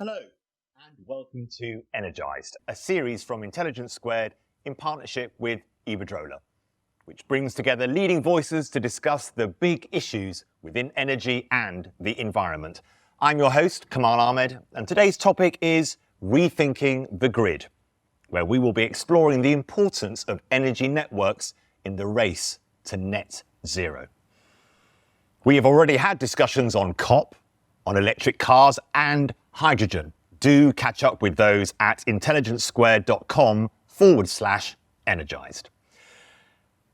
Hello, and welcome to Energised, a series from Intelligence Squared in partnership with Iberdrola, which brings together leading voices to discuss the big issues within energy and the environment. I'm your host, Kamal Ahmed, and today's topic is Rethinking the Grid, where we will be exploring the importance of energy networks in the race to net zero. We have already had discussions on COP, on electric cars and hydrogen. Do catch up with those at IntelligenceSquared.com/energized.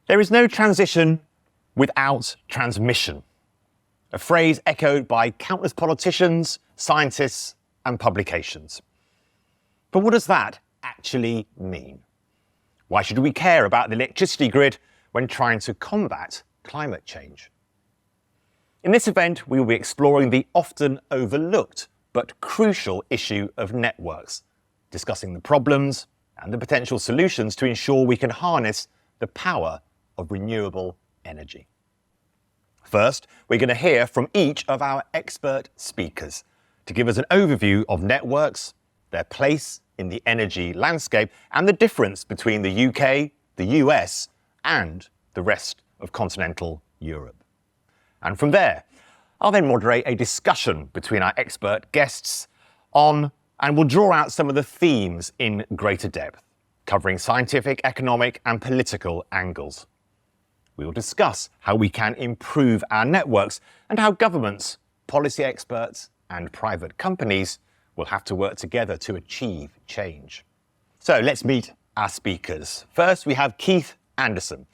There is no transition without transmission, a phrase echoed by countless politicians, scientists, and publications. But what does that actually mean? Why should we care about the electricity grid when trying to combat climate change? In this event, we will be exploring the often overlooked but crucial issue of networks, discussing the problems and the potential solutions to ensure we can harness the power of renewable energy. First, we're going to hear from each of our expert speakers to give us an overview of networks, their place in the energy landscape, and the difference between the UK, the US, and the rest of continental Europe. And from there, I'll then moderate a discussion between our expert guests on, and we'll draw out some of the themes in greater depth, covering scientific, economic, and political angles. We will discuss how we can improve our networks and how governments, policy experts, and private companies will have to work together to achieve change. So let's meet our speakers. First, we have Keith Anderson,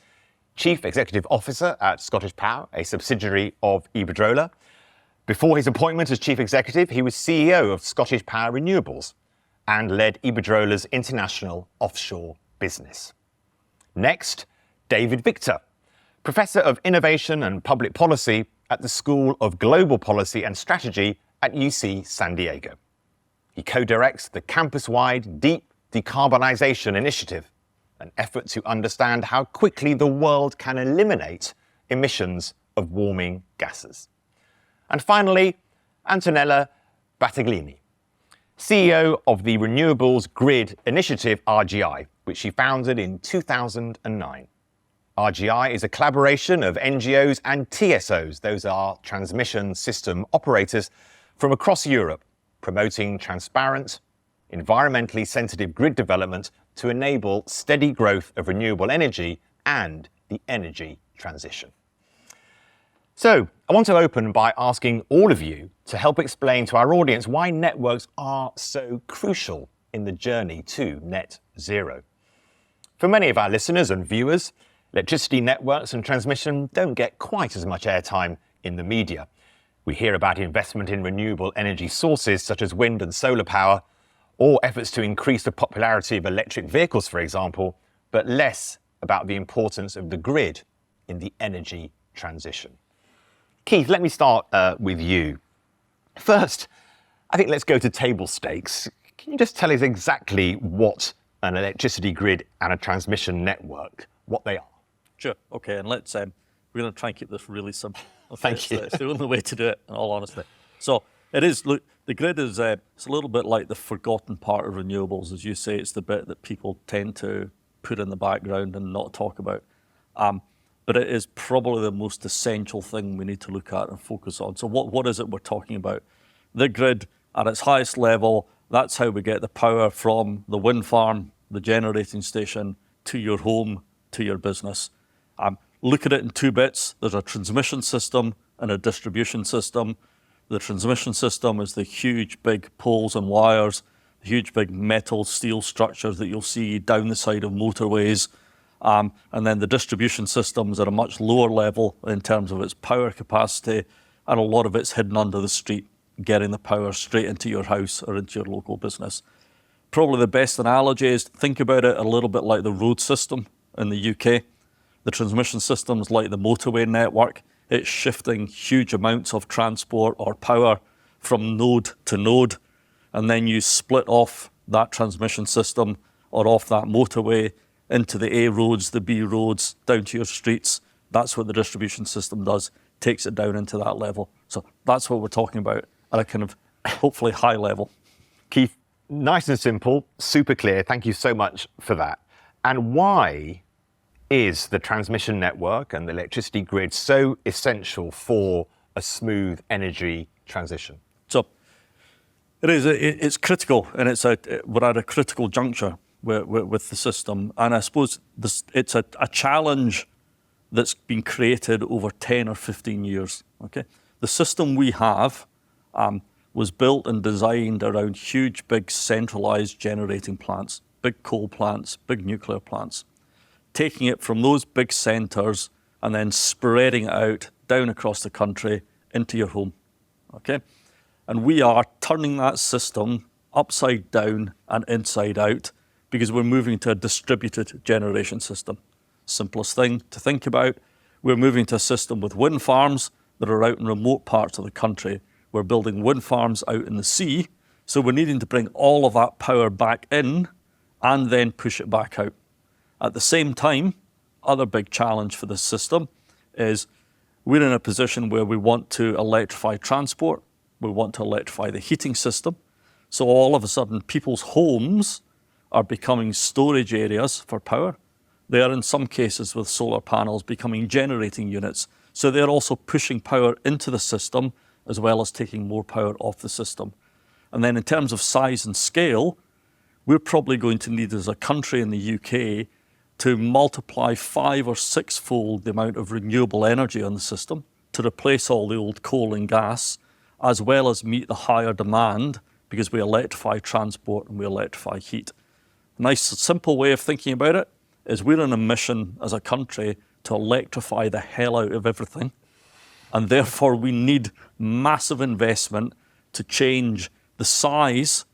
Chief Executive Officer at Scottish Power, a subsidiary of Iberdrola. Before his appointment as Chief Executive, he was CEO of Scottish Power Renewables and led Iberdrola's international offshore business. Next, David Victor, Professor of Innovation and Public Policy at the School of Global Policy and Strategy at UC San Diego. He co-directs the campus-wide Deep Decarbonisation Initiative, an effort to understand how quickly the world can eliminate emissions of warming gases. And finally, Antonella Battaglini, CEO of the Renewables Grid Initiative, RGI, which she founded in 2009. RGI is a collaboration of NGOs and TSOs, those are transmission system operators, from across Europe, promoting transparent, environmentally sensitive grid development to enable steady growth of renewable energy and the energy transition. So, I want to open by asking all of you to help explain to our audience why networks are so crucial in the journey to net zero. For many of our listeners and viewers, electricity networks and transmission don't get quite as much airtime in the media. We hear about investment in renewable energy sources such as wind and solar power, or efforts to increase the popularity of electric vehicles, for example, but less about the importance of the grid in the energy transition. Keith, let me start with you. First, I think let's go to table stakes. Can you just tell us exactly what an electricity grid and a transmission network, what they are? Sure, okay, and let's, we're going to try and keep this really simple. Okay? Thank you. It's the only way to do it, in all honesty. So, it is, look, the grid is it's a little bit like the forgotten part of renewables. As you say, it's the bit that people tend to put in the background and not talk about. But it is probably the most essential thing we need to look at and focus on. So what is it we're talking about? The grid, at its highest level, that's how we get the power from the wind farm, the generating station, to your home, to your business. Look at it in two bits. There's a transmission system and a distribution system. The transmission system is the huge big poles and wires, huge big metal steel structures that you'll see down the side of motorways. And then the distribution systems at a much lower level in terms of its power capacity, and a lot of it's hidden under the street, getting the power straight into your house or into your local business. Probably the best analogy is think about it a little bit like the road system in the UK. The transmission system is like the motorway network. It's shifting huge amounts of transport or power from node to node, and then you split off that transmission system or off that motorway into the A roads, the B roads, down to your streets. That's what the distribution system does, takes it down into that level. So that's what we're talking about at a kind of hopefully high level. Keith, nice and simple, super clear. Thank you so much for that. And why is the transmission network and the electricity grid so essential for a smooth energy transition? So it's critical, and we're at a critical juncture with the system. And I suppose it's a challenge that's been created over 10 or 15 years. Okay, the system we have was built and designed around huge, big, centralized generating plants, big coal plants, big nuclear plants, taking it from those big centers and then spreading it out down across the country into your home. Okay, and we are turning that system upside down and inside out because we're moving to a distributed generation system. Simplest thing to think about, we're moving to a system with wind farms that are out in remote parts of the country. We're building wind farms out in the sea, so we're needing to bring all of that power back in and then push it back out. At the same time, other big challenge for this system is we're in a position where we want to electrify transport, we want to electrify the heating system, so all of a sudden people's homes are becoming storage areas for power. They are in some cases with solar panels becoming generating units. So they're also pushing power into the system as well as taking more power off the system. And then in terms of size and scale, we're probably going to need as a country in the UK to multiply 5 or 6-fold the amount of renewable energy on the system to replace all the old coal and gas, as well as meet the higher demand because we electrify transport and we electrify heat. A nice simple way of thinking about it is we're on a mission as a country to electrify the hell out of everything. And therefore we need massive investment to change the size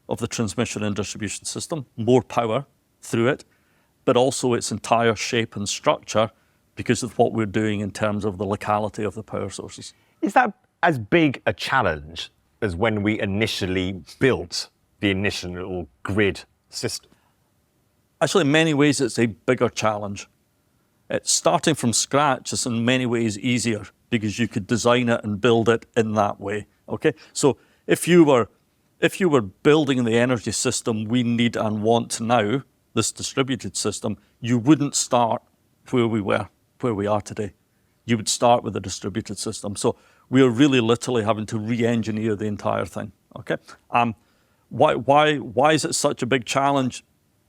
of the transmission and distribution system, more power through it, but also its entire shape and structure because of what we're doing in terms of the locality of the power sources. Is that as big a challenge as when we initially built the initial grid system? Actually, in many ways, it's a bigger challenge. Starting from scratch is in many ways easier because you could design it and build it in that way. Okay, so if you were building the energy system we need and want now, this distributed system, you wouldn't start where we are today. You would start with a distributed system. So we are really literally having to re-engineer the entire thing. Okay, why is it such a big challenge?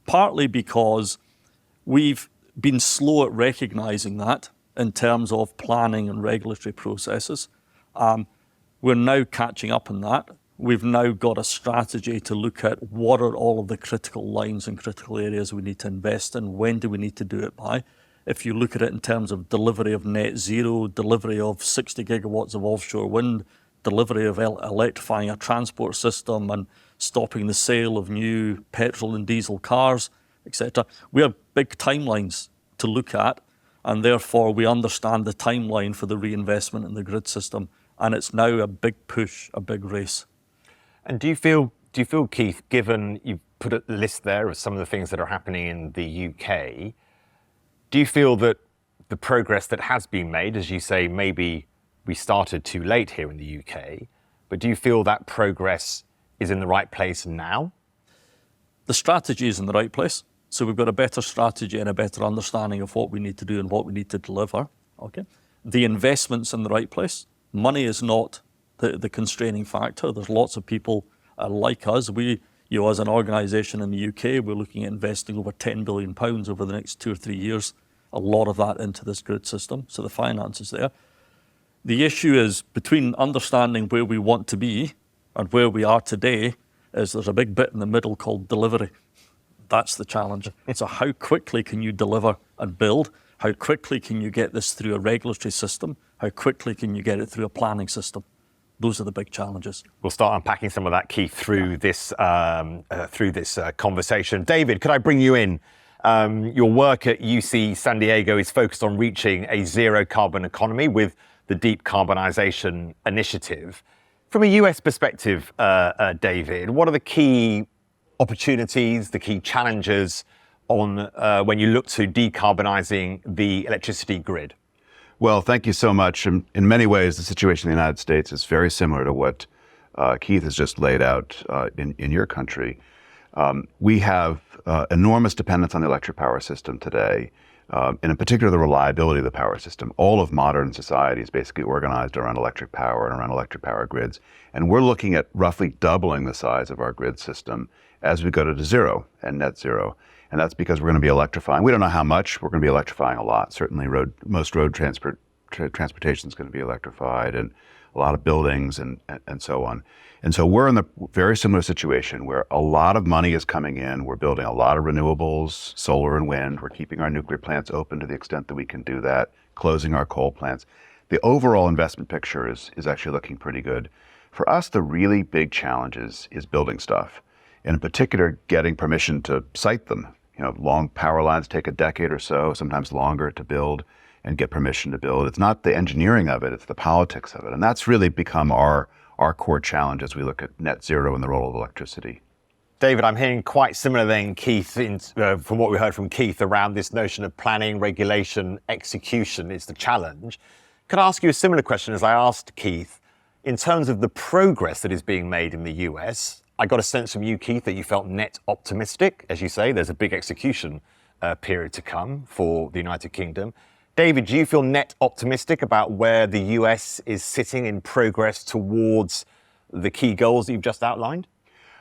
Partly because we've been slow at recognizing that in terms of planning and regulatory processes. We're now catching up on that. We've now got a strategy to look at what are all of the critical lines and critical areas we need to invest in, when do we need to do it by. If you look at it in terms of delivery of net zero, delivery of 60 gigawatts of offshore wind, delivery of electrifying a transport system and stopping the sale of new petrol and diesel cars, etc. We have big timelines to look at, and therefore we understand the timeline for the reinvestment in the grid system, and it's now a big push, a big race. And do you feel, Keith, given you've put a list there of some of the things that are happening in the UK, do you feel that the progress that has been made, as you say, maybe we started too late here in the UK, but do you feel that progress is in the right place now? The strategy is in the right place. So we've got a better strategy and a better understanding of what we need to do and what we need to deliver. Okay. The investment's in the right place. Money is not the constraining factor. There's lots of people like us. We, as an organisation in the UK, we're looking at investing over £10 billion over the next 2 or 3 years. A lot of that into this grid system. So the finance is there. The issue is between understanding where we want to be and where we are today is there's a big bit in the middle called delivery. That's the challenge. So how quickly can you deliver and build? How quickly can you get this through a regulatory system? How quickly can you get it through a planning system? Those are the big challenges. We'll start unpacking some of that, Keith, through this conversation. David, could I bring you in? Your work at UC San Diego is focused on reaching a zero carbon economy with the Deep Carbonisation Initiative. From a US perspective, David, what are the key opportunities, the key challenges on when you look to decarbonising the electricity grid? Well, thank you so much. In many ways, the situation in the United States is very similar to what Keith has just laid out in your country. We have enormous dependence on the electric power system today, and in particular the reliability of the power system. All of modern society is basically organized around electric power and around electric power grids. And we're looking at roughly doubling the size of our grid system as we go to zero and net zero. And that's because we're going to be electrifying. We don't know how much. We're going to be electrifying a lot. Certainly most road transportation is going to be electrified, and a lot of buildings and so on. And so we're in the very similar situation where a lot of money is coming in. We're building a lot of renewables, solar and wind. We're keeping our nuclear plants open to the extent that we can do that, closing our coal plants. The overall investment picture is actually looking pretty good. For us, the really big challenge is building stuff, and in particular, getting permission to site them. Long power lines take a decade or so, sometimes longer, to build and get permission to build. It's not the engineering of it, it's the politics of it. And that's really become our core challenge as we look at net zero and the role of electricity. David, I'm hearing quite similar than Keith, from what we heard from Keith, around this notion of planning, regulation, execution is the challenge. Could I ask you a similar question as I asked Keith? In terms of the progress that is being made in the US, I got a sense from you, Keith, that you felt net optimistic. As you say, there's a big execution period to come for the United Kingdom. David, do you feel net optimistic about where the US is sitting in progress towards the key goals that you've just outlined?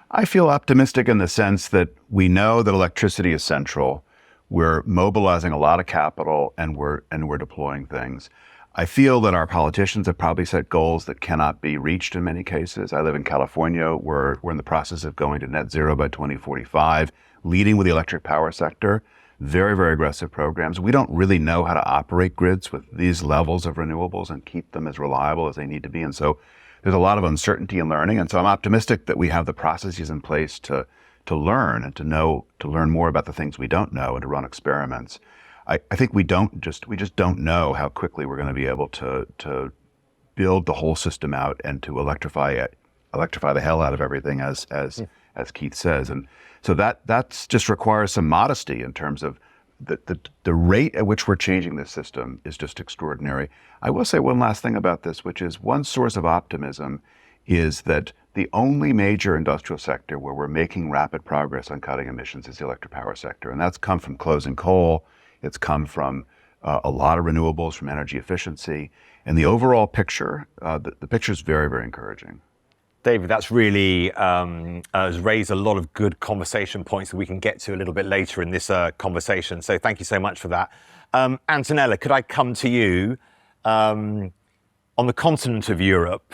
I feel optimistic in the sense that we know that electricity is central. We're mobilizing a lot of capital and we're deploying things. I feel that our politicians have probably set goals that cannot be reached in many cases. I live in California. We're in the process of going to net zero by 2045, leading with the electric power sector. Very, very aggressive programs. We don't really know how to operate grids with these levels of renewables and keep them as reliable as they need to be. And so there's a lot of uncertainty in learning. And so I'm optimistic that we have the processes in place to learn and to learn more about the things we don't know and to run experiments. I think we just don't know how quickly we're going to be able to build the whole system out and to electrify the hell out of everything, as Keith says. And so that's just requires some modesty in terms of the rate at which we're changing this system is just extraordinary. I will say one last thing about this, which is one source of optimism is that the only major industrial sector where we're making rapid progress on cutting emissions is the electric power sector. And that's come from closing coal. It's come from a lot of renewables, from energy efficiency. And the overall picture, the picture is very, very encouraging. David, that's really has raised a lot of good conversation points that we can get to a little bit later in this conversation. So thank you so much for that. Antonella, could I come to you on the continent of Europe?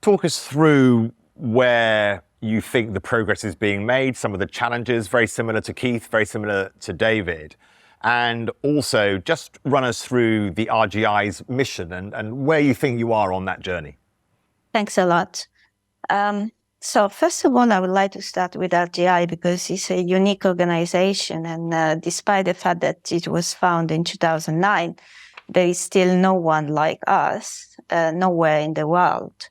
Talk us through where you think the progress is being made, some of the challenges, very similar to Keith, very similar to David. And also just run us through the RGI's mission and where you think you are on that journey. Thanks a lot. So first of all, I would like to start with RGI because it's a unique organization. And despite the fact that it was founded in 2009, there is still no one like us, nowhere in the world.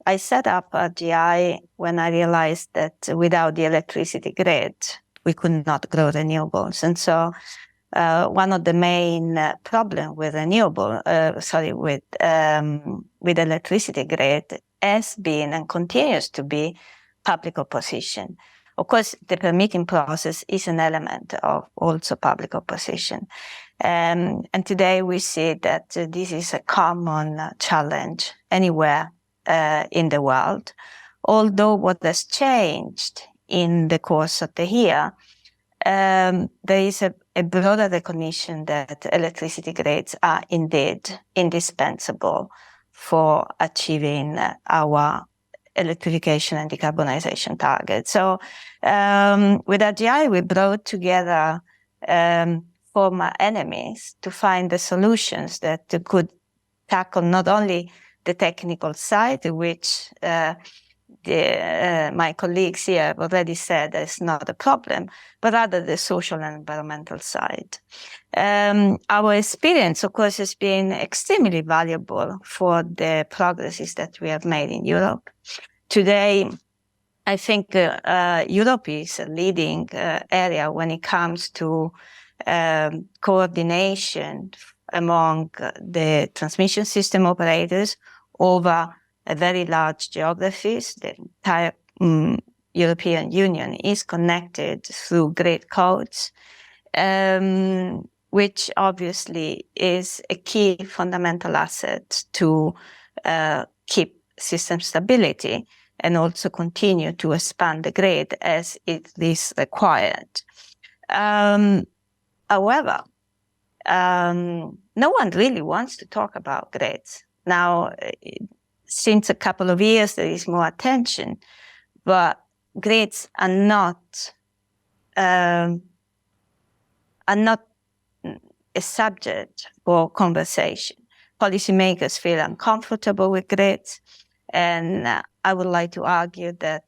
I set up RGI when I realized that without the electricity grid, we could not grow renewables. And so one of the main problems with with electricity grid has been and continues to be public opposition. Of course, the permitting process is an element of also public opposition. And today we see that this is a common challenge anywhere in the world. Although what has changed in the course of the year, there is a broader recognition that electricity grids are indeed indispensable for achieving our electrification and decarbonization targets. So with RGI, we brought together former enemies to find the solutions that could tackle not only the technical side, which my colleagues here have already said is not a problem, but rather the social and environmental side. Our experience, of course, has been extremely valuable for the progresses that we have made in Europe. Today, I think Europe is a leading area when it comes to coordination among the transmission system operators over very large geographies. The entire European Union is connected through grid codes, which obviously is a key fundamental asset to keep system stability and also continue to expand the grid as it is required. However, no one really wants to talk about grids. Now, since a couple of years, there is more attention, but grids are not a subject for conversation. Policymakers feel uncomfortable with grids, and I would like to argue that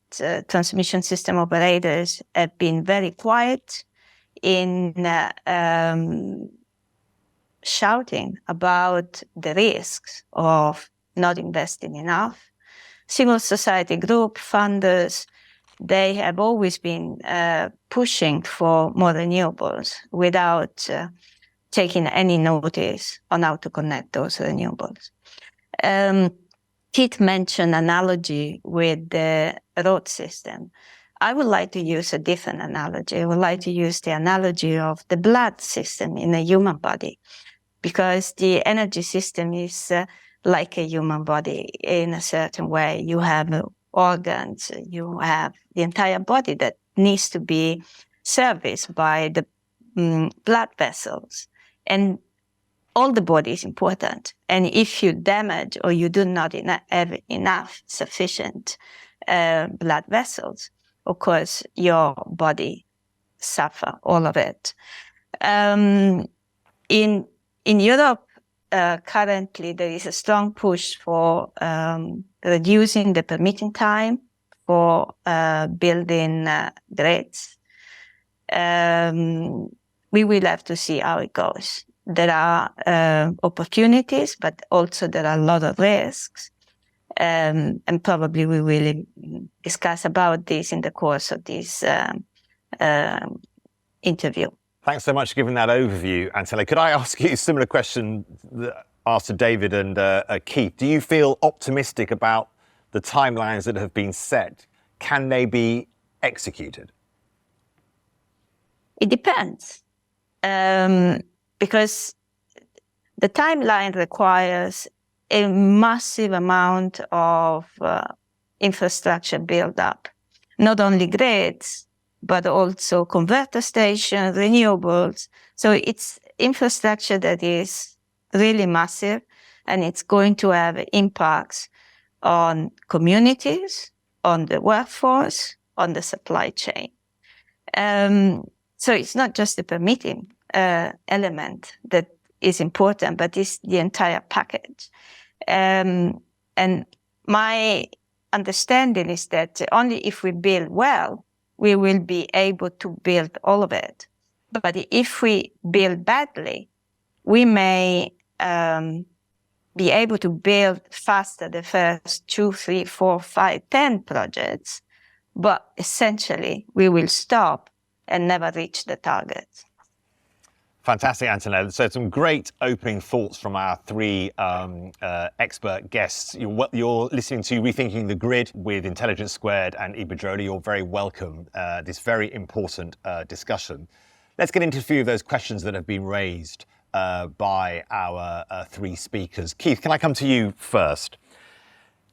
transmission system operators have been very quiet in shouting about the risks of not investing enough. Civil society group funders, they have always been pushing for more renewables without taking any notice on how to connect those renewables. Keith mentioned analogy with the road system. I would like to use a different analogy. I would like to use the analogy of the blood system in a human body, because the energy system is like a human body in a certain way. You have organs, you have the entire body that needs to be serviced by the blood vessels. And all the body is important. And if you damage or you do not have enough sufficient blood vessels, of course, your body suffer all of it. In Europe, currently, there is a strong push for reducing the permitting time for building grids. We will have to see how it goes. There are opportunities, but also there are a lot of risks. And probably we will discuss about this in the course of this interview. Thanks so much for giving that overview, Antonella. Could I ask you a similar question that I asked to David and Keith? Do you feel optimistic about the timelines that have been set? Can they be executed? It depends. Because the timeline requires a massive amount of infrastructure build-up, not only grids, but also converter stations, renewables. So it's infrastructure that is really massive, and it's going to have impacts on communities, on the workforce, on the supply chain. So it's not just the permitting element that is important, but it's the entire package. And my understanding is that only if we build well, we will be able to build all of it. But if we build badly, we may be able to build faster the first 2, 3, 4, 5, 10 projects, but essentially we will stop and never reach the targets. Fantastic, Antonella. So some great opening thoughts from our three expert guests. You're listening to Rethinking the Grid with Intelligence Squared and Iberdrola. You're very welcome. This very important discussion. Let's get into a few of those questions that have been raised by our three speakers. Keith, can I come to you first?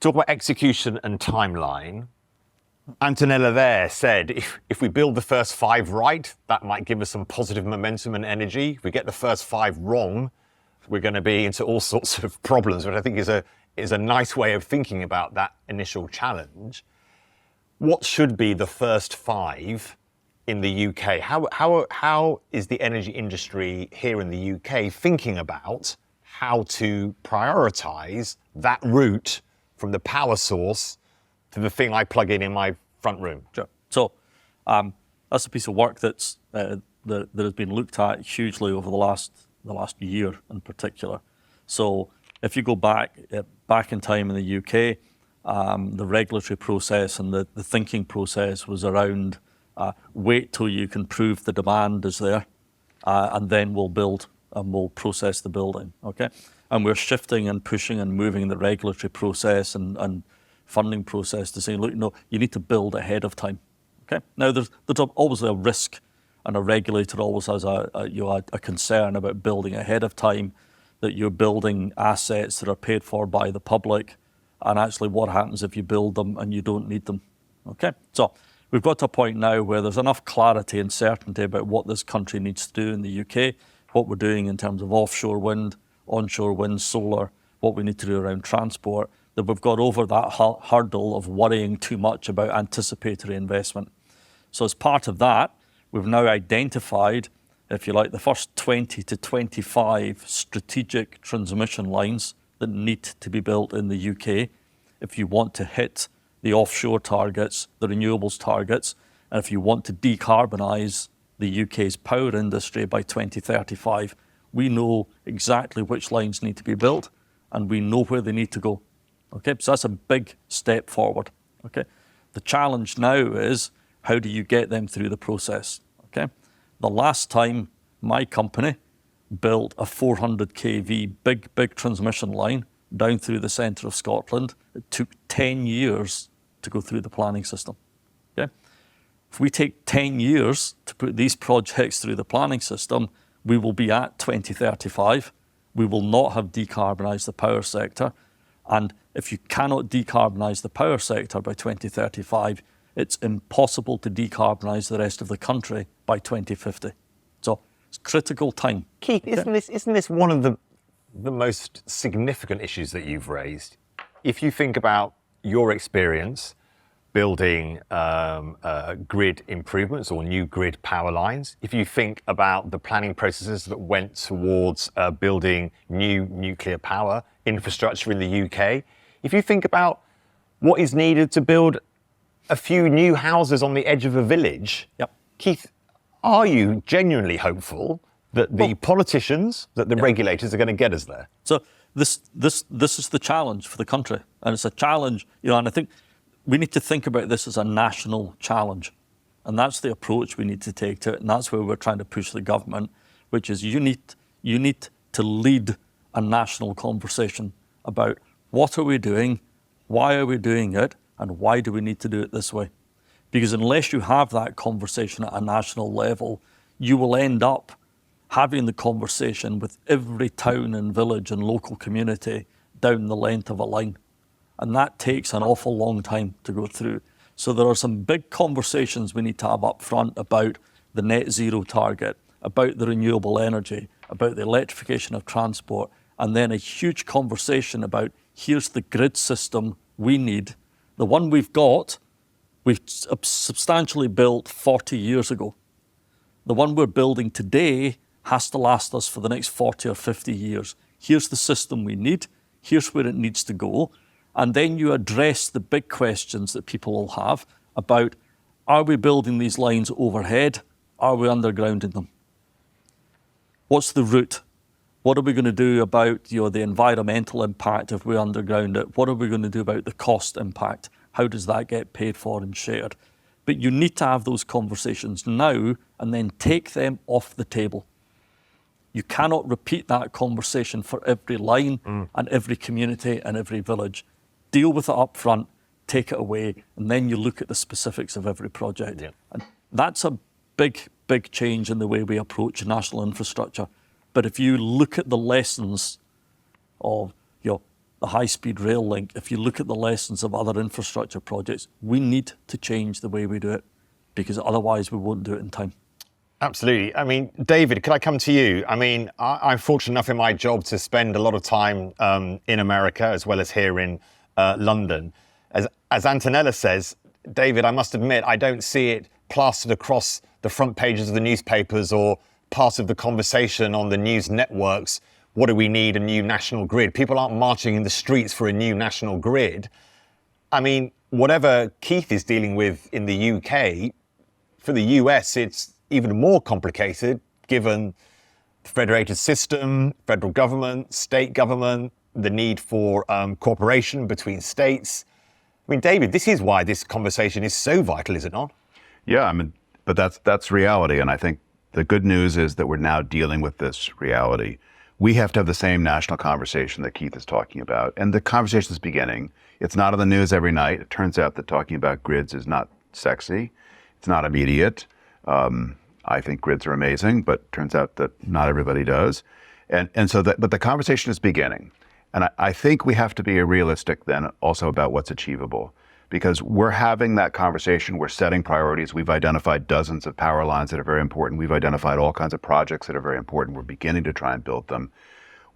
Talk about execution and timeline. Antonella there said, if we build the first 5 right, that might give us some positive momentum and energy. If we get the first 5 wrong, we're going to be into all sorts of problems, which I think is a nice way of thinking about that initial challenge. What should be the first 5 in the UK? How is the energy industry here in the UK thinking about how to prioritise that route from the power source to the thing I plug in my front room? Sure. So that's a piece of work that has been looked at hugely over the last year in particular. So if you go back in time in the UK, the regulatory process and the thinking process was around wait till you can prove the demand is there, and then we'll build and we'll process the building. Okay, And we're shifting and pushing and moving the regulatory process and funding process to say, look, no, you need to build ahead of time. Okay. Now, there's always a risk, and a regulator always has a concern about building ahead of time, that you're building assets that are paid for by the public, and actually what happens if you build them and you don't need them. Okay. So we've got to a point now where there's enough clarity and certainty about what this country needs to do in the UK, what we're doing in terms of offshore wind, onshore wind, solar, what we need to do around transport, that we've got over that hurdle of worrying too much about anticipatory investment. So as part of that, we've now identified, if you like, the first 20 to 25 strategic transmission lines that need to be built in the UK if you want to hit the offshore targets, the renewables targets, and if you want to decarbonise the UK's power industry by 2035. We know exactly which lines need to be built, and we know where they need to go. Okay, so that's a big step forward. Okay, the challenge now is, how do you get them through the process? Okay, the last time my company built a 400 kV big transmission line down through the centre of Scotland, it took 10 years to go through the planning system. Okay, if we take 10 years to put these projects through the planning system, we will be at 2035. We will not have decarbonised the power sector. And if you cannot decarbonise the power sector by 2035, it's impossible to decarbonise the rest of the country by 2050. So it's critical time. Keith, isn't this one of the most significant issues that you've raised? If you think about your experience building grid improvements or new grid power lines, if you think about the planning processes that went towards building new nuclear power infrastructure in the UK, if you think about what is needed to build a few new houses on the edge of a village, Yep. Keith, are you genuinely hopeful that the politicians, that the regulators are going to get us there? So this is the challenge for the country, and it's a challenge, and I think we need to think about this as a national challenge, and that's the approach we need to take to it, and that's where we're trying to push the government, which is you need to lead a national conversation about what are we doing, why are we doing it, and why do we need to do it this way? Because unless you have that conversation at a national level, you will end up having the conversation with every town and village and local community down the length of a line. And that takes an awful long time to go through. So there are some big conversations we need to have up front about the net zero target, about the renewable energy, about the electrification of transport, and then a huge conversation about here's the grid system we need. The one we've got, we've substantially built 40 years ago. The one we're building today has to last us for the next 40 or 50 years. Here's the system we need. Here's where it needs to go. And then you address the big questions that people will have about, are we building these lines overhead? Are we undergrounding them? What's the route? What are we going to do about the environmental impact if we underground it? What are we going to do about the cost impact? How does that get paid for and shared? But you need to have those conversations now and then take them off the table. You cannot repeat that conversation for every line and every community and every village. Deal with it up front, take it away, and then you look at the specifics of every project. Yeah. And that's a big change in the way we approach national infrastructure. But if you look at the lessons of the high-speed rail link, if you look at the lessons of other infrastructure projects, we need to change the way we do it, because otherwise we won't do it in time. Absolutely. I mean, David, could I come to you? I mean, I'm fortunate enough in my job to spend a lot of time in America as well as here in London. As Antonella says, David, I must admit, I don't see it plastered across the front pages of the newspapers or part of the conversation on the news networks. What do we need? A new national grid. People aren't marching in the streets for a new national grid. I mean, whatever Keith is dealing with in the UK, for the US, it's even more complicated given the federated system, federal government, state government, the need for cooperation between states. I mean, David, this is why this conversation is so vital, is it not? Yeah, I mean, but that's reality. And I think the good news is that we're now dealing with this reality. We have to have the same national conversation that Keith is talking about. And the conversation is beginning. It's not on the news every night. It turns out that talking about grids is not sexy. It's not immediate. I think grids are amazing, but it turns out that not everybody does. But the conversation is beginning. And I think we have to be realistic then also about what's achievable, because we're having that conversation, we're setting priorities. We've identified dozens of power lines that are very important. We've identified all kinds of projects that are very important. We're beginning to try and build them.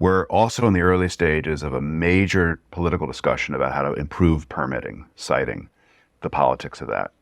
We're also in the early stages of a major political discussion about how to improve permitting, siting, the politics of that.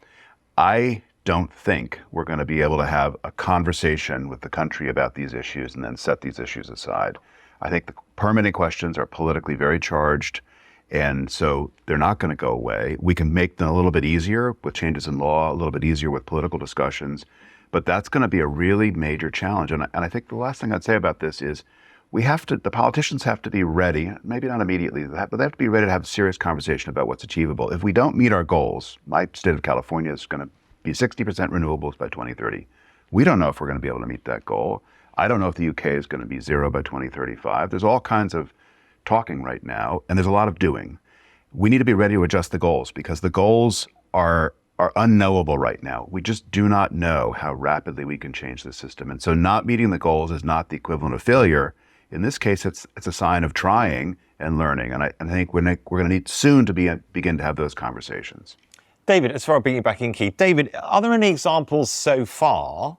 I don't think we're going to be able to have a conversation with the country about these issues and then set these issues aside. I think the permitting questions are politically very charged, and so they're not going to go away. We can make them a little bit easier with changes in law, a little bit easier with political discussions, but that's going to be a really major challenge. And I think the last thing I'd say about this is the politicians have to be ready, maybe not immediately, but they have to be ready to have a serious conversation about what's achievable. If we don't meet our goals, my state of California is going to be 60% renewables by 2030. We don't know if we're going to be able to meet that goal. I don't know if the UK is going to be zero by 2035. There's all kinds of talking right now, and there's a lot of doing. We need to be ready to adjust the goals, because the goals are unknowable right now. We just do not know how rapidly we can change the system. And so not meeting the goals is not the equivalent of failure. In this case, it's a sign of trying and learning. And I think we're going to need soon to begin to have those conversations. David, as far as bringing back in Keith, David, are there any examples so far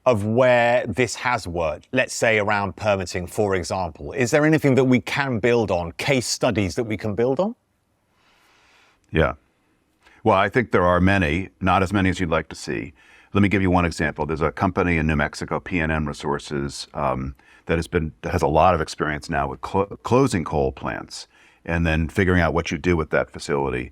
of where this has worked? Let's say around permitting, for example. Is there anything that we can build on, case studies that we can build on? Yeah. Well, I think there are many, not as many as you'd like to see. Let me give you one example. There's a company in New Mexico, PNM Resources, that has a lot of experience now with closing coal plants and then figuring out what you do with that facility.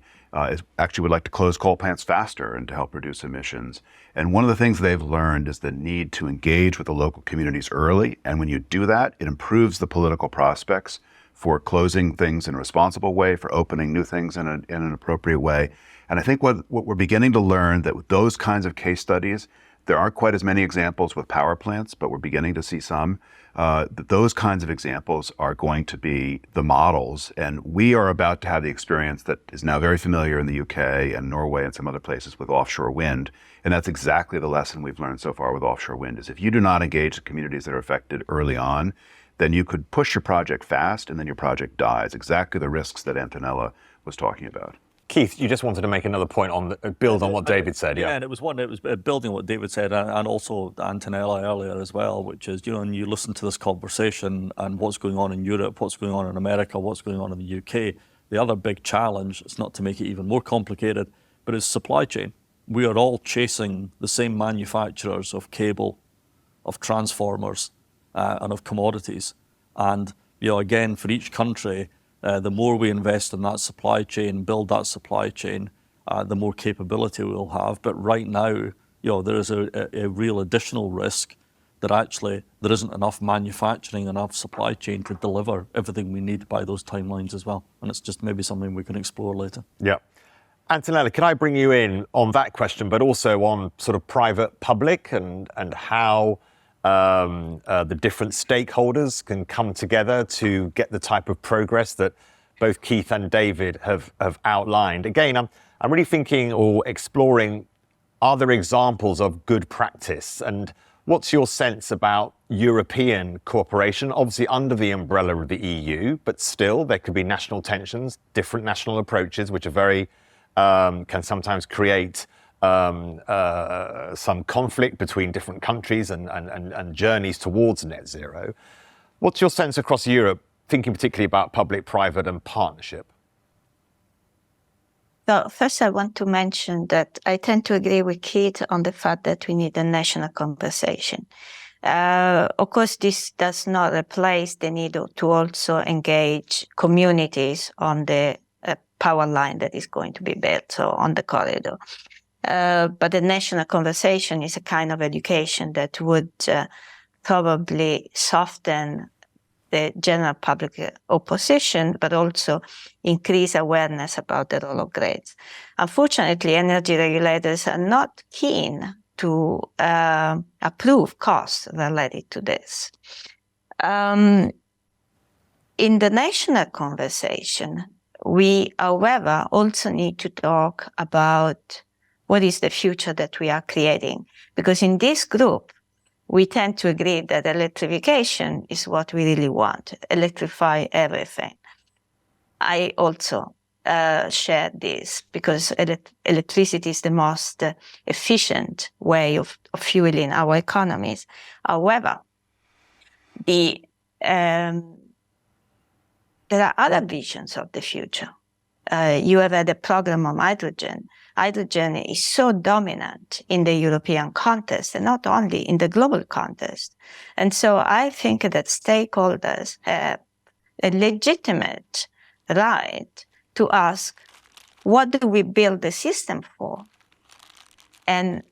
Actually would like to close coal plants faster and to help reduce emissions. And one of the things they've learned is the need to engage with the local communities early. And when you do that, it improves the political prospects for closing things in a responsible way, for opening new things in an appropriate way. And I think what we're beginning to learn, that with those kinds of case studies, there aren't quite as many examples with power plants, but we're beginning to see some. That those kinds of examples are going to be the models. And we are about to have the experience that is now very familiar in the UK and Norway and some other places with offshore wind. And that's exactly the lesson we've learned so far with offshore wind, is if you do not engage the communities that are affected early on, then you could push your project fast and then your project dies. Exactly the risks that Antonella was talking about. Keith, you just wanted to make another point build on what David said. Yeah, and it was building on what David said, and also Antonella earlier as well, which is, and you listen to this conversation and what's going on in Europe, what's going on in America, what's going on in the UK. The other big challenge, it's not to make it even more complicated, but is supply chain. We are all chasing the same manufacturers of cable, of transformers, and of commodities. And again, for each country, the more we invest in that supply chain, build that supply chain, the more capability we'll have. But right now, there is a real additional risk that actually there isn't enough manufacturing, enough supply chain to deliver everything we need by those timelines as well. And it's just maybe something we can explore later. Yeah. Antonella, can I bring you in on that question, but also on sort of private-public and how the different stakeholders can come together to get the type of progress that both Keith and David have outlined. Again, I'm really thinking or exploring, are there examples of good practice? And what's your sense about European cooperation, obviously under the umbrella of the EU, but still there could be national tensions, different national approaches, which are very, can sometimes create some conflict between different countries and journeys towards net zero. What's your sense across Europe, thinking particularly about public, private and partnership? So first I want to mention that I tend to agree with Keith on the fact that we need a national conversation. Of course, this does not replace the need to also engage communities on the power line that is going to be built, so on the corridor. But the national conversation is a kind of education that would probably soften the general public opposition, but also increase awareness about the role of grids. Unfortunately, energy regulators are not keen to approve costs related to this. In the national conversation, we, however, also need to talk about what is the future that we are creating. Because in this group, we tend to agree that electrification is what we really want, electrify everything. I also share this because electricity is the most efficient way of fueling our economies. However, there are other visions of the future. You have had a program on hydrogen. Hydrogen is so dominant in the European context and not only in the global context. And so I think that stakeholders have a legitimate right to ask, what do we build the system for? And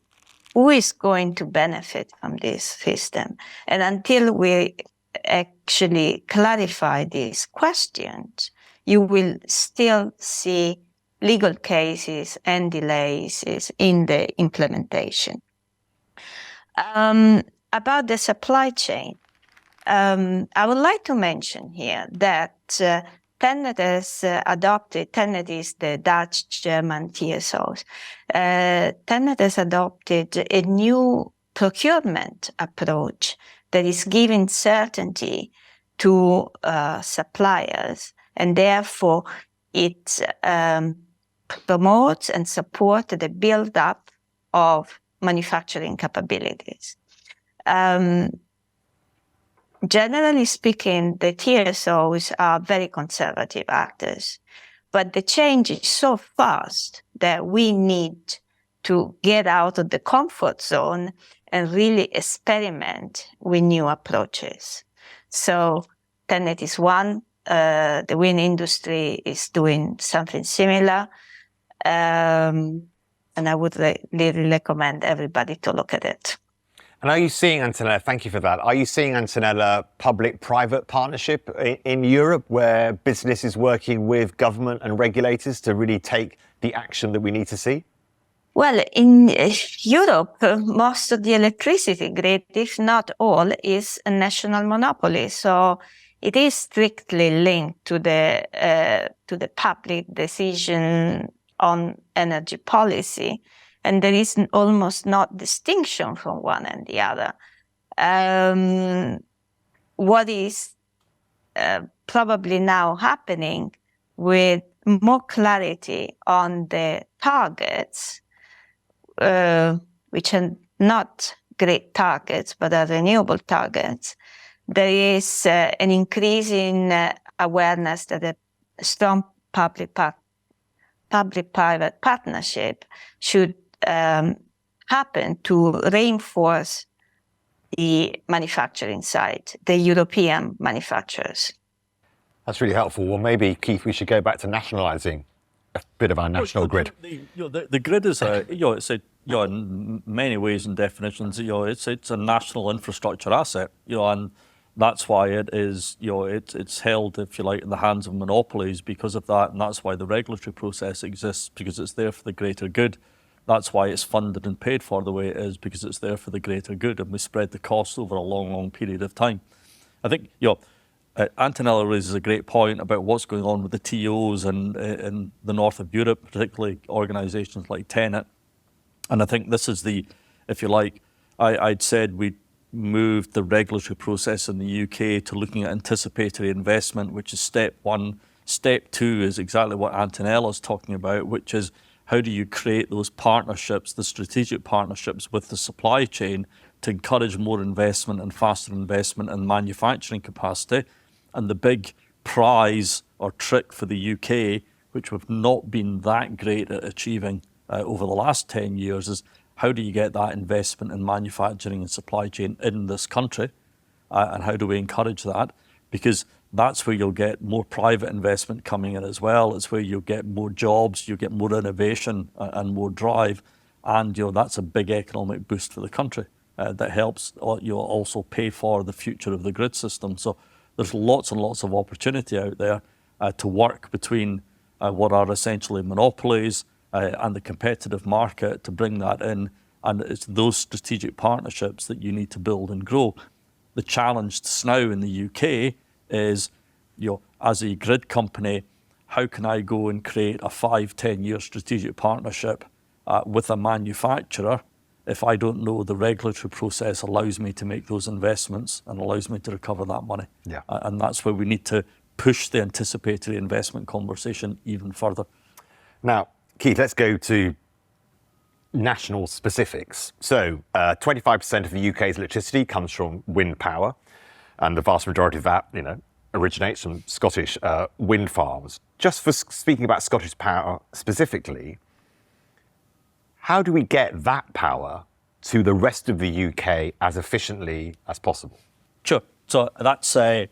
who is going to benefit from this system? And until we actually clarify these questions, you will still see legal cases and delays in the implementation. About the supply chain, I would like to mention here that TenneT has adopted, TenneT is the Dutch-German TSOs, TenneT has adopted a new procurement approach that is giving certainty to suppliers, and therefore it promotes and supports the build-up of manufacturing capabilities. Generally speaking, the TSOs are very conservative actors, but the change is so fast that we need to get out of the comfort zone and really experiment with new approaches. So TenneT is one. The wind industry is doing something similar. And I would really recommend everybody to look at it. And are you seeing, Antonella, thank you for that, are you seeing, Antonella, public-private partnership in Europe where business is working with government and regulators to really take the action that we need to see? Well, in Europe, most of the electricity grid, if not all, is a national monopoly. So it is strictly linked to the public decision on energy policy. And there is almost not distinction from one and the other. What is probably now happening with more clarity on the targets, which are not great targets, but are renewable targets, there is an increase in awareness that a strong public-private partnership should happen to reinforce the manufacturing side, the European manufacturers. That's really helpful. Well, maybe, Keith, we should go back to nationalising a bit of our national grid. The grid is it's in many ways and definitions, it's a national infrastructure asset, and that's why it is, it's held, if you like, in the hands of monopolies because of that, and that's why the regulatory process exists, because it's there for the greater good. That's why it's funded and paid for the way it is, because it's there for the greater good, and we spread the costs over a long, long period of time. I think, Antonella raises a great point about what's going on with the TOs and in the north of Europe, particularly organisations like TenneT. And I think this is if you like, I'd said we moved the regulatory process in the UK to looking at anticipatory investment, which is step one. Step two is exactly what Antonella's talking about, which is how do you create those partnerships, the strategic partnerships with the supply chain to encourage more investment and faster investment in manufacturing capacity? And the big prize or trick for the UK, which we've not been that great at achieving over the last 10 years, is how do you get that investment in manufacturing and supply chain in this country? And how do we encourage that? Because that's where you'll get more private investment coming in as well. It's where you'll get more jobs, you'll get more innovation and more drive. And that's a big economic boost for the country that helps also pay for the future of the grid system. So there's lots and lots of opportunity out there to work between what are essentially monopolies and the competitive market to bring that in. And it's those strategic partnerships that you need to build and grow. The challenge now in the UK is, as a grid company, how can I go and create a 5-10-year strategic partnership with a manufacturer if I don't know the regulatory process allows me to make those investments and allows me to recover that money? Yeah. And that's where we need to push the anticipatory investment conversation even further. Now, Keith, let's go to national specifics. So 25% of the UK's electricity comes from wind power, and the vast majority of that, originates from Scottish wind farms. Just for speaking about Scottish power specifically, how do we get that power to the rest of the UK as efficiently as possible? Sure. So that's a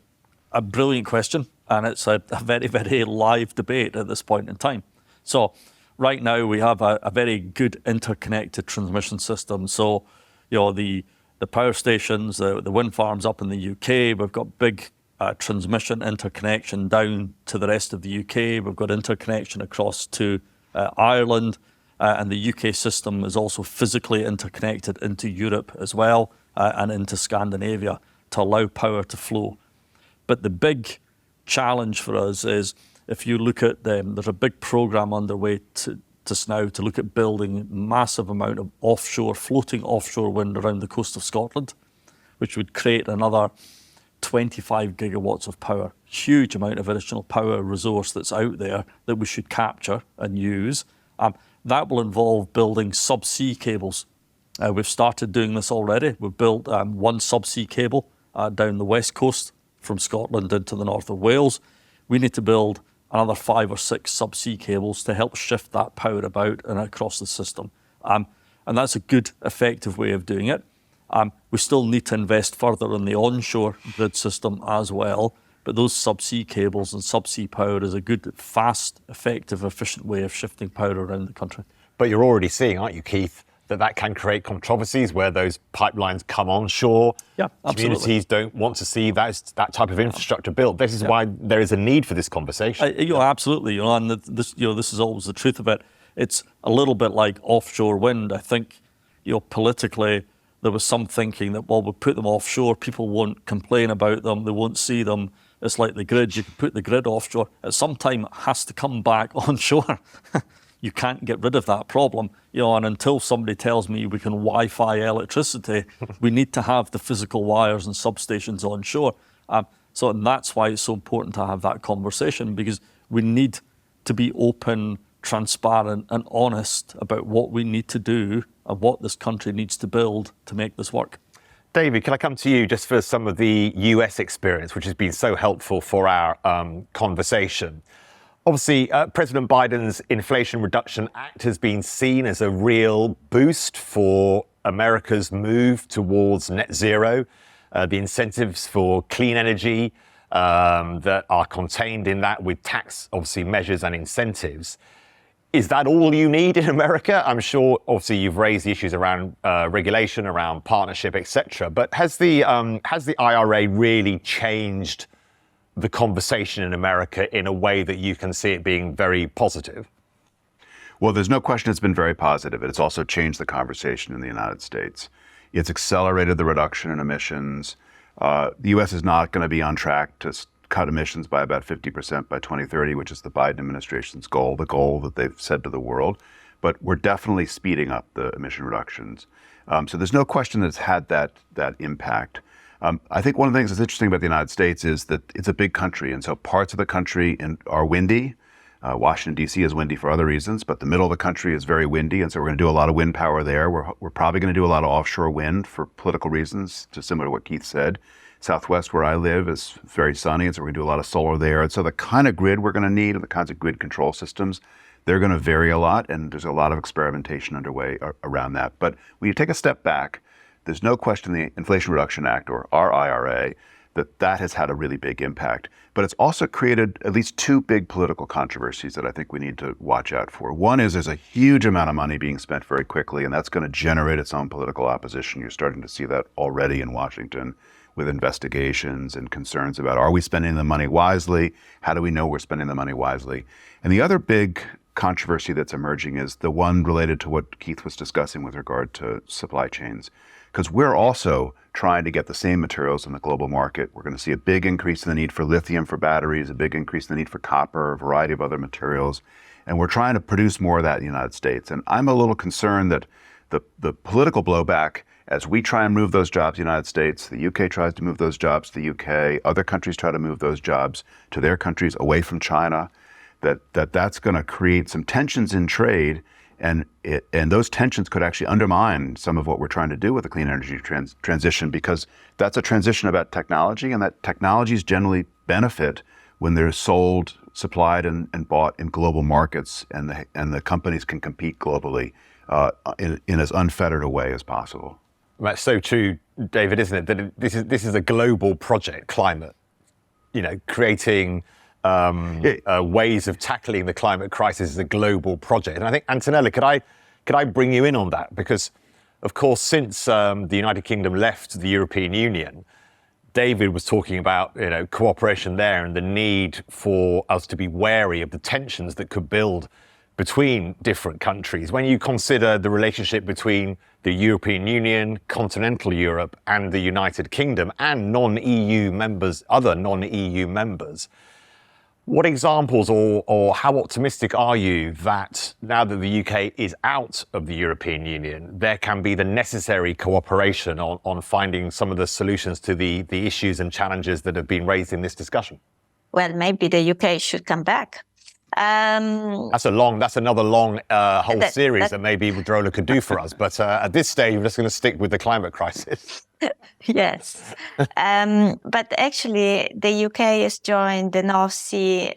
brilliant question, and it's a very, very live debate at this point in time. So right now we have a very good interconnected transmission system. So, the power stations, the wind farms up in the UK, we've got big transmission interconnection down to the rest of the UK. We've got interconnection across to Ireland. And the UK system is also physically interconnected into Europe as well, and into Scandinavia to allow power to flow. But the big challenge for us is, if you look at there's a big program underway to now to look at building massive amount of floating offshore wind around the coast of Scotland, which would create another 25 gigawatts of power. Huge amount of additional power resource that's out there that we should capture and use. That will involve building subsea cables. We've started doing this already. We've built one subsea cable down the west coast from Scotland into the north of Wales. We need to build another 5 or 6 subsea cables to help shift that power about and across the system. And that's a good, effective way of doing it. We still need to invest further in the onshore grid system as well. But those subsea cables and subsea power is a good, fast, effective, efficient way of shifting power around the country. But you're already seeing, aren't you, Keith, that can create controversies where those pipelines come onshore. Yeah, absolutely. Communities don't want to see that type of infrastructure built. This is why there is a need for this conversation. Absolutely. And this is always the truth of it. It's a little bit like offshore wind. I think, politically, there was some thinking that, well, we'll put them offshore, people won't complain about them, they won't see them. It's like the grid. You can put the grid offshore. At some time, it has to come back onshore. You can't get rid of that problem. And until somebody tells me we can Wi-Fi electricity, we need to have the physical wires and substations onshore. And that's why it's so important to have that conversation, because we need to be open, transparent, and honest about what we need to do and what this country needs to build to make this work. David, can I come to you just for some of the US experience, which has been so helpful for our conversation? Obviously, President Biden's Inflation Reduction Act has been seen as a real boost for America's move towards net zero. The incentives for clean energy that are contained in that, with tax, obviously, measures and incentives. Is that all you need in America? I'm sure, obviously, you've raised the issues around regulation, around partnership, etc. But has the IRA really changed the conversation in America in a way that you can see it being very positive? Well, there's no question it's been very positive. It's also changed the conversation in the United States. It's accelerated the reduction in emissions. The U.S. is not going to be on track to cut emissions by about 50% by 2030, which is the Biden administration's goal, the goal that they've said to the world. But we're definitely speeding up the emission reductions. So there's no question that it's had that impact. I think one of the things that's interesting about the United States is that it's a big country. And so parts of the country are windy. Washington, D.C. is windy for other reasons, but the middle of the country is very windy. And so we're going to do a lot of wind power there. We're probably going to do a lot of offshore wind for political reasons, just similar to what Keith said. Southwest, where I live, is very sunny, and so we're going to do a lot of solar there. And so the kind of grid we're going to need and the kinds of grid control systems, they're going to vary a lot, and there's a lot of experimentation underway around that. But when you take a step back, there's no question the Inflation Reduction Act, or our IRA, that has had a really big impact. But it's also created at least 2 big political controversies that I think we need to watch out for. One is there's a huge amount of money being spent very quickly, and that's going to generate its own political opposition. You're starting to see that already in Washington, with investigations and concerns about, are we spending the money wisely? How do we know we're spending the money wisely? And the other big controversy that's emerging is the one related to what Keith was discussing with regard to supply chains. Because we're also trying to get the same materials in the global market. We're going to see a big increase in the need for lithium for batteries, a big increase in the need for copper, a variety of other materials. And we're trying to produce more of that in the United States. And I'm a little concerned that the political blowback, as we try and move those jobs in the United States, the UK tries to move those jobs to the UK, other countries try to move those jobs to their countries away from China, that's going to create some tensions in trade, and those tensions could actually undermine some of what we're trying to do with the clean energy transition, because that's a transition about technology, and that technologies generally benefit when they're sold, supplied, and bought in global markets, and the companies can compete globally in as unfettered a way as possible. That's so true, David, isn't it? That this is a global project, climate. Creating ways of tackling the climate crisis is a global project. And I think, Antonella, could I bring you in on that? Because, of course, since the United Kingdom left the European Union, David was talking about cooperation there and the need for us to be wary of the tensions that could build between different countries. When you consider the relationship between the European Union, continental Europe, and the United Kingdom, and non-EU members, other non-EU members, what examples or how optimistic are you that now that the UK is out of the European Union, there can be the necessary cooperation on finding some of the solutions to the issues and challenges that have been raised in this discussion? Well, maybe the UK should come back. That's another long whole series that maybe Iberdrola could do for us. But at this stage, we're just going to stick with the climate crisis. Yes. But actually, the UK has joined the North Sea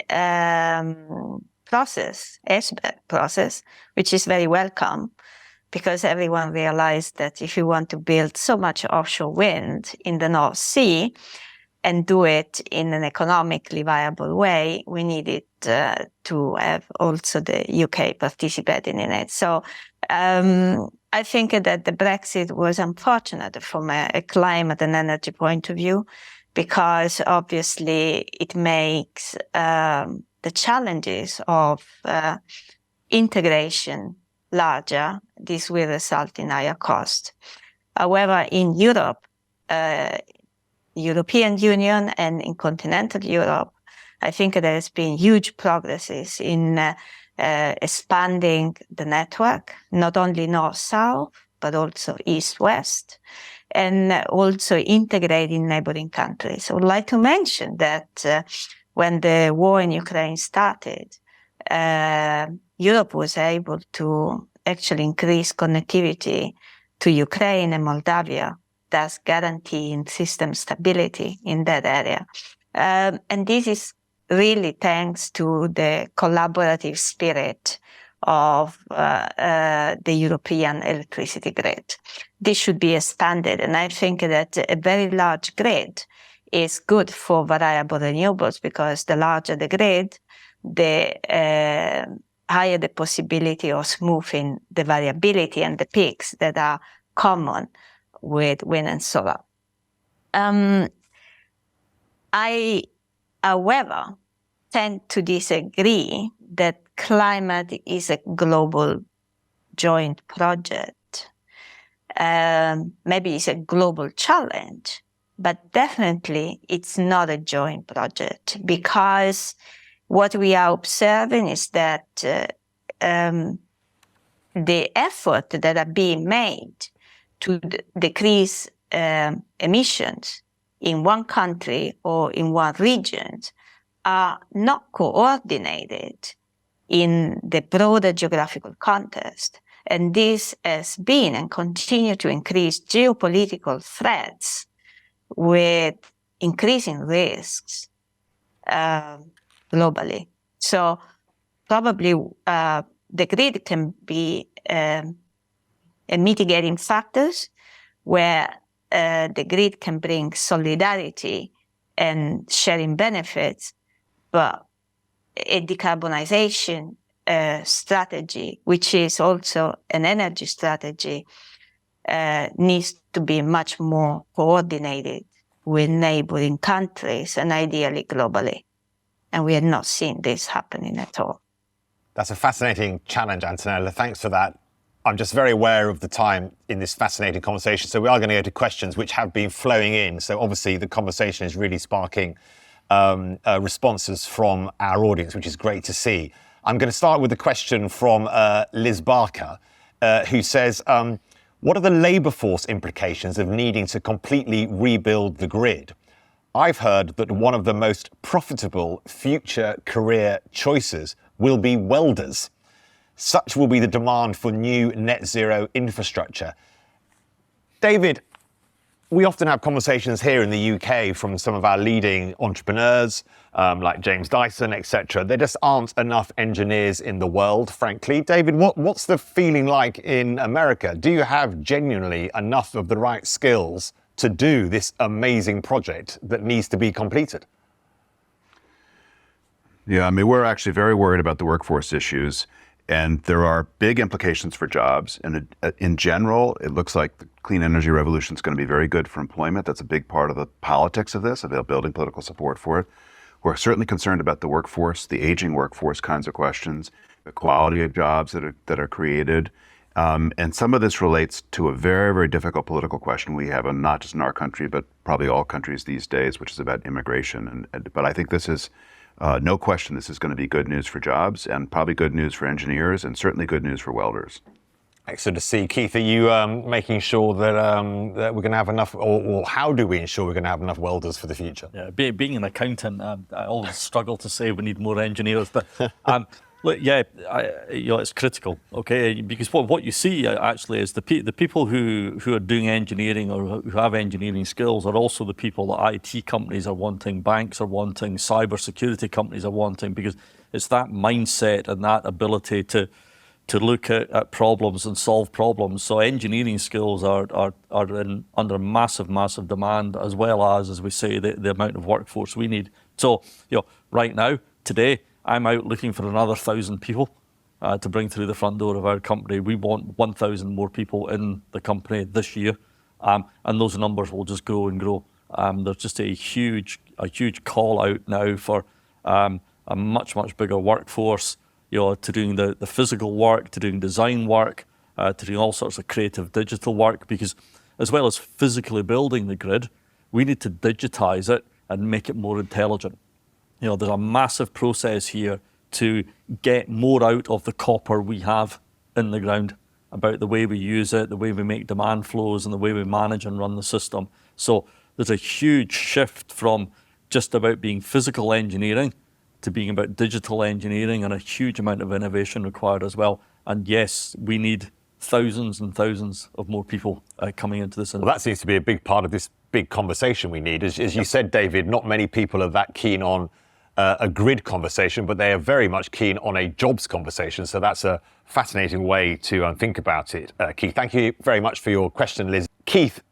process, which is very welcome, because everyone realized that if you want to build so much offshore wind in the North Sea and do it in an economically viable way, we needed to have also the UK participating in it. So I think that the Brexit was unfortunate from a climate and energy point of view, because obviously it makes the challenges of integration larger. This will result in higher cost. However, in Europe, European Union and in continental Europe, I think there has been huge progresses in expanding the network, not only north-south, but also east-west, and also integrating neighboring countries. I would like to mention that when the war in Ukraine started, Europe was able to actually increase connectivity to Ukraine and Moldavia, thus guaranteeing system stability in that area. And this is really thanks to the collaborative spirit of the European electricity grid. This should be expanded, and I think that a very large grid is good for variable renewables, because the larger the grid, the higher the possibility of smoothing the variability and the peaks that are common with wind and solar. I, however, tend to disagree that climate is a global joint project. Maybe it's a global challenge, but definitely it's not a joint project, because what we are observing is that the effort that are being made to decrease emissions in one country or in one region are not coordinated in the broader geographical context. And this has been and continue to increase geopolitical threats with increasing risks globally. So probably the grid can be a mitigating factors where the grid can bring solidarity and sharing benefits, but a decarbonization strategy, which is also an energy strategy, needs to be much more coordinated with neighboring countries and ideally globally. And we are not seeing this happening at all. That's a fascinating challenge, Antonella. Thanks for that. I'm just very aware of the time in this fascinating conversation. So we are going to go to questions which have been flowing in. So obviously the conversation is really sparking responses from our audience, which is great to see. I'm going to start with a question from Liz Barker, who says, what are the labour force implications of needing to completely rebuild the grid? I've heard that one of the most profitable future career choices will be welders. Such will be the demand for new net zero infrastructure. David, we often have conversations here in the UK from some of our leading entrepreneurs, like James Dyson, etc. There just aren't enough engineers in the world, frankly. David, what's the feeling like in America? Do you have genuinely enough of the right skills to do this amazing project that needs to be completed? Yeah, I mean, we're actually very worried about the workforce issues, and there are big implications for jobs. And in general, it looks like the clean energy revolution is going to be very good for employment. That's a big part of the politics of this, about building political support for it. We're certainly concerned about the workforce, the aging workforce kinds of questions, the quality of jobs that are created. And some of this relates to a very, very difficult political question we have, not just in our country, but probably all countries these days, which is about immigration. But I think this is, no question, this is going to be good news for jobs and probably good news for engineers and certainly good news for welders. Excellent to see. Keith, are you making sure that, that we're going to have enough, or how do we ensure we're going to have enough welders for the future? Yeah, being an accountant, I always struggle to say we need more engineers, but look, yeah, it's critical, okay? Because what you see actually is the people who are doing engineering or who have engineering skills are also the people that IT companies are wanting, banks are wanting, cybersecurity companies are wanting, because it's that mindset and that ability to look at problems and solve problems. So engineering skills are under massive demand, as well as we say, the amount of workforce we need. So, right now, today, I'm out looking for another 1,000 people to bring through the front door of our company. We want 1,000 more people in the company this year, and those numbers will just grow and grow. There's just a huge call out now for a much bigger workforce, to doing the physical work, to doing design work, to doing all sorts of creative digital work, because as well as physically building the grid, we need to digitize it and make it more intelligent. There's a massive process here to get more out of the copper we have in the ground, about the way we use it, the way we make demand flows, and the way we manage and run the system. So there's a huge shift from just about being physical engineering to being about digital engineering, and a huge amount of innovation required as well. And yes, we need thousands and thousands of more people coming into this. Well, that seems to be a big part of this big conversation we need. As you said, David, not many people are that keen on a grid conversation, but they are very much keen on a jobs conversation. So that's a fascinating way to think about it. Keith, thank you very much for your question, Liz. Keith,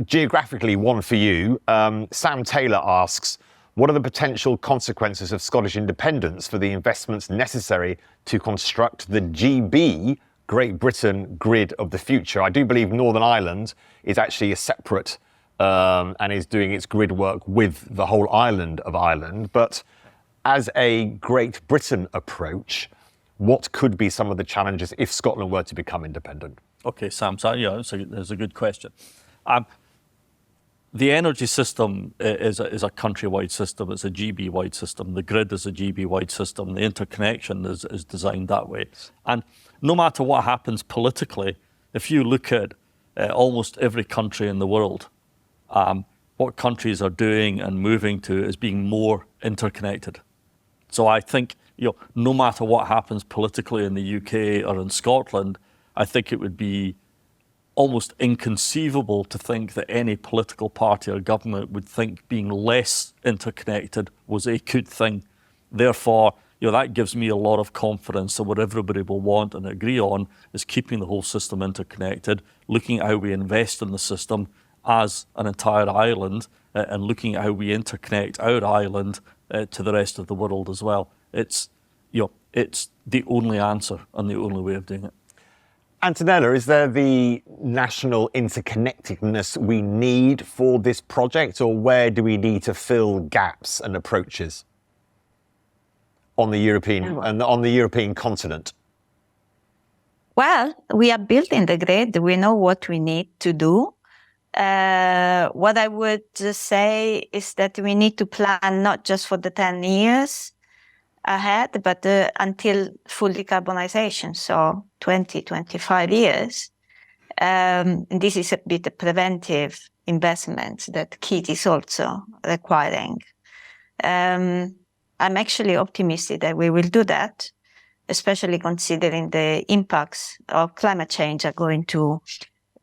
geographically, one for you. Sam Taylor asks, what are the potential consequences of Scottish independence for the investments necessary to construct the GB, Great Britain grid of the future? I do believe Northern Ireland is actually a separate and is doing its grid work with the whole island of Ireland. But as a Great Britain approach, what could be some of the challenges if Scotland were to become independent? Okay, Sam, so that's a good question. The energy system is a countrywide system. It's a GB-wide system. The grid is a GB-wide system. The interconnection is designed that way. And no matter what happens politically, if you look at almost every country in the world, what countries are doing and moving to is being more interconnected. So I think, no matter what happens politically in the UK or in Scotland, I think it would be almost inconceivable to think that any political party or government would think being less interconnected was a good thing. Therefore, that gives me a lot of confidence that what everybody will want and agree on is keeping the whole system interconnected, looking at how we invest in the system as an entire island, and looking at how we interconnect our island to the rest of the world as well. It's the only answer and the only way of doing it. Antonella, is there the national interconnectedness we need for this project, or where do we need to fill gaps and approaches on the European continent? Well, we are building the grid. We know what we need to do. What I would say is that we need to plan not just for the 10 years ahead, but until full decarbonization, so 20, 25 years. This is a bit of preventive investments that Keith is also requiring. I'm actually optimistic that we will do that, especially considering the impacts of climate change are going to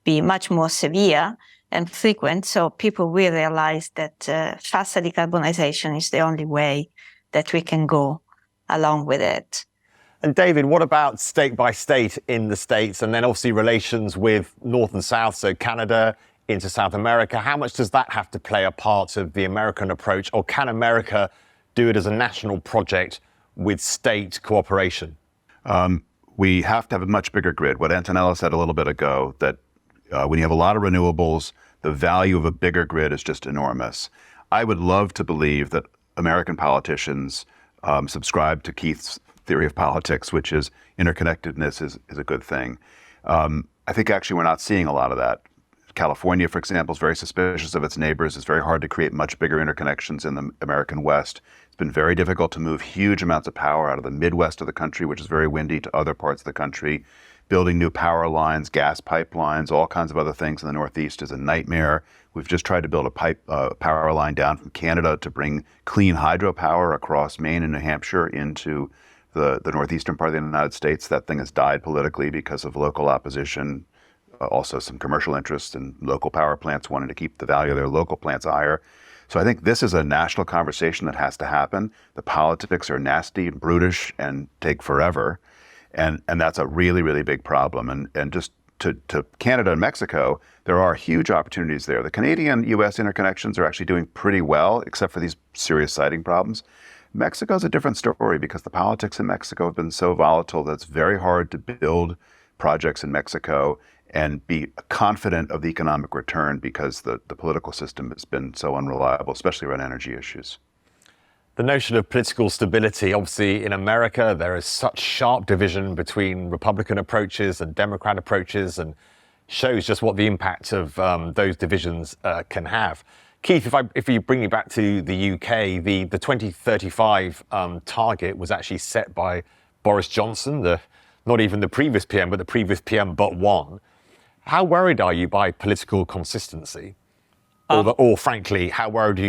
be much more severe and frequent. So people will realize that faster decarbonization is the only way that we can go along with it. And David, what about state by state in the States, and then obviously relations with North and South, so Canada into South America? How much does that have to play a part of the American approach, or can America do it as a national project with state cooperation? We have to have a much bigger grid. What Antonella said a little bit ago, that when you have a lot of renewables, the value of a bigger grid is just enormous. I would love to believe that American politicians subscribe to Keith's theory of politics, which is interconnectedness is a good thing. I think actually we're not seeing a lot of that. California, for example, is very suspicious of its neighbors. It's very hard to create much bigger interconnections in the American West. It's been very difficult to move huge amounts of power out of the Midwest of the country, which is very windy, to other parts of the country. Building new power lines, gas pipelines, all kinds of other things in the Northeast is a nightmare. We've just tried to build a power line down from Canada to bring clean hydropower across Maine and New Hampshire into the northeastern part of the United States. That thing has died politically because of local opposition, also some commercial interests and local power plants wanting to keep the value of their local plants higher. So I think this is a national conversation that has to happen. The politics are nasty and brutish and take forever. And that's a really, really big problem. And just to Canada and Mexico, there are huge opportunities there. The Canadian-US interconnections are actually doing pretty well, except for these serious siting problems. Mexico's a different story because the politics in Mexico have been so volatile that it's very hard to build projects in Mexico and be confident of the economic return because the political system has been so unreliable, especially around energy issues. The notion of political stability, obviously in America, there is such sharp division between Republican approaches and Democrat approaches, and shows just what the impact of those divisions can have. Keith, if you bring you back to the UK, the 2035 target was actually set by Boris Johnson, not even the previous PM, but the previous PM but one. How worried are you by political consistency? Or frankly, how worried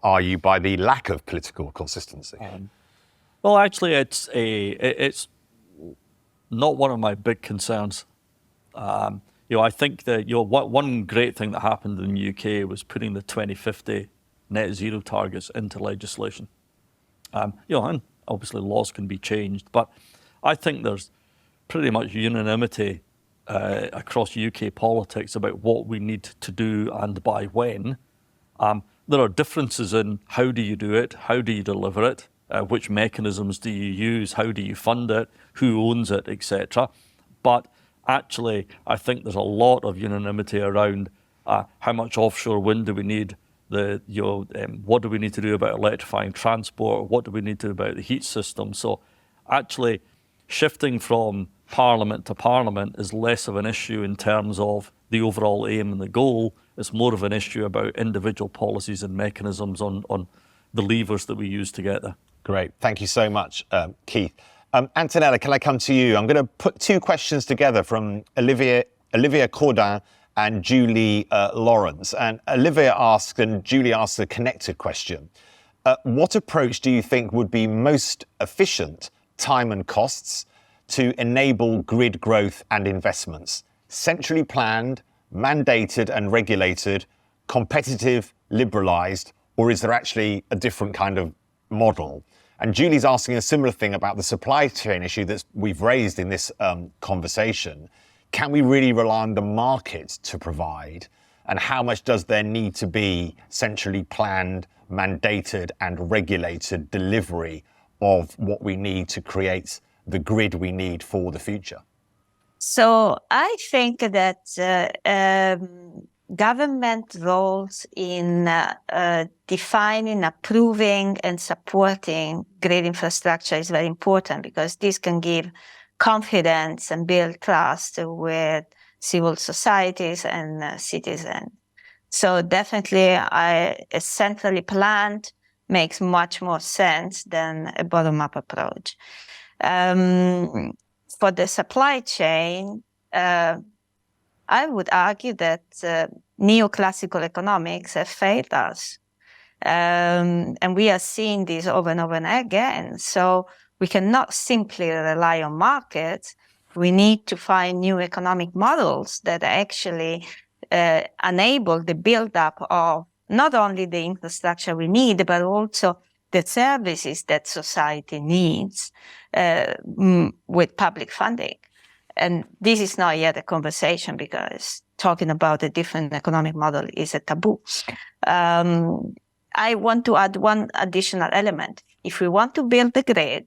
are you by the lack of political consistency? Well, actually, it's not one of my big concerns. I think that one great thing that happened in the UK was putting the 2050 net zero targets into legislation. And obviously laws can be changed, but I think there's pretty much unanimity across UK politics about what we need to do and by when. There are differences in how do you do it, how do you deliver it, which mechanisms do you use, how do you fund it, who owns it, etc. But actually, I think there's a lot of unanimity around how much offshore wind do we need, what do we need to do about electrifying transport, what do we need to do about the heat system. So actually, shifting from Parliament to Parliament is less of an issue in terms of the overall aim and the goal. It's more of an issue about individual policies and mechanisms on the levers that we use to get there. Great. Thank you so much, Keith. Antonella, can I come to you? I'm going to put two questions together from Olivia Cordin and Julie Lawrence. And Olivia asked and Julie asked a connected question. What approach do you think would be most efficient, time and costs, to enable grid growth and investments? Centrally planned, mandated and regulated, competitive, liberalised, or is there actually a different kind of model? And Julie's asking a similar thing about the supply chain issue that we've raised in this conversation. Can we really rely on the market to provide? And how much does there need to be centrally planned, mandated and regulated delivery of what we need to create the grid we need for the future? So I think that government roles in defining, approving and supporting grid infrastructure is very important because this can give confidence and build trust with civil societies and citizens. So definitely a centrally planned makes much more sense than a bottom-up approach. For the supply chain, I would argue that neoclassical economics have failed us. And we are seeing this over and over and again. So we cannot simply rely on markets. We need to find new economic models that actually enable the build-up of not only the infrastructure we need, but also the services that society needs with public funding. And this is not yet a conversation because talking about a different economic model is a taboo. I want to add one additional element. If we want to build the grid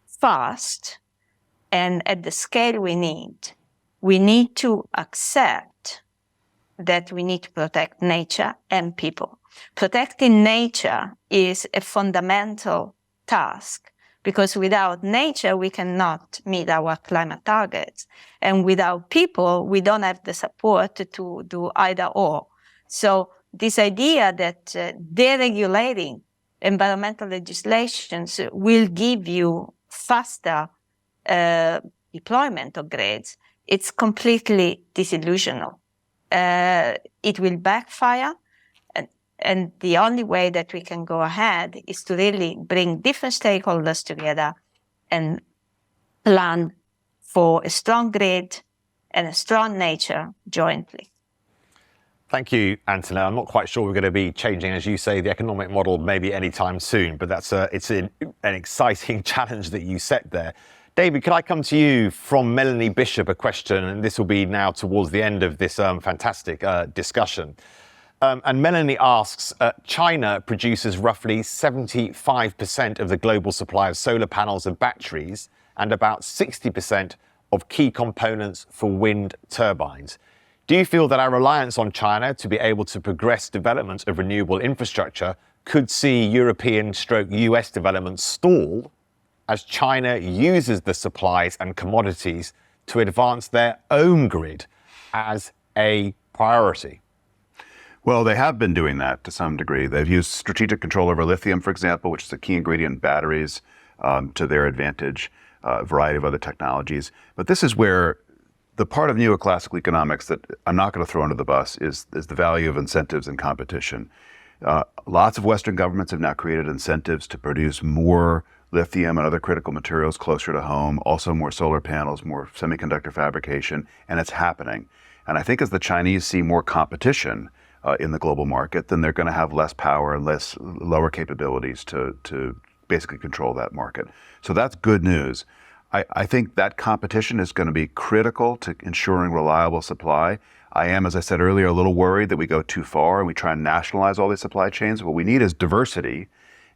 fast and at the scale we need to accept that we need to protect nature and people. Protecting nature is a fundamental task because without nature, we cannot meet our climate targets. And without people, we don't have the support to do either or. So this idea that deregulating environmental legislations will give you faster deployment of grids, it's completely disillusional. It will backfire. And the only way that we can go ahead is to really bring different stakeholders together and plan for a strong grid and a strong nature jointly. Thank you, Antonella. I'm not quite sure we're going to be changing, as you say, the economic model maybe anytime soon, but it's an exciting challenge that you set there. David, could I come to you from Melanie Bishop, a question, and this will be now towards the end of this fantastic discussion. And Melanie asks, China produces roughly 75% of the global supply of solar panels and batteries and about 60% of key components for wind turbines. Do you feel that our reliance on China to be able to progress development of renewable infrastructure could see European/US development stall as China uses the supplies and commodities to advance their own grid as a priority? Well, they have been doing that to some degree. They've used strategic control over lithium, for example, which is a key ingredient in batteries, to their advantage, a variety of other technologies. But this is where the part of neoclassical economics that I'm not going to throw under the bus is the value of incentives and competition. Lots of Western governments have now created incentives to produce more lithium and other critical materials closer to home, also more solar panels, more semiconductor fabrication, and it's happening. And I think as the Chinese see more competition in the global market, then they're going to have less power and lower capabilities to basically control that market. So that's good news. I think that competition is going to be critical to ensuring reliable supply. I am, as I said earlier, a little worried that we go too far and we try and nationalize all these supply chains. What we need is diversity.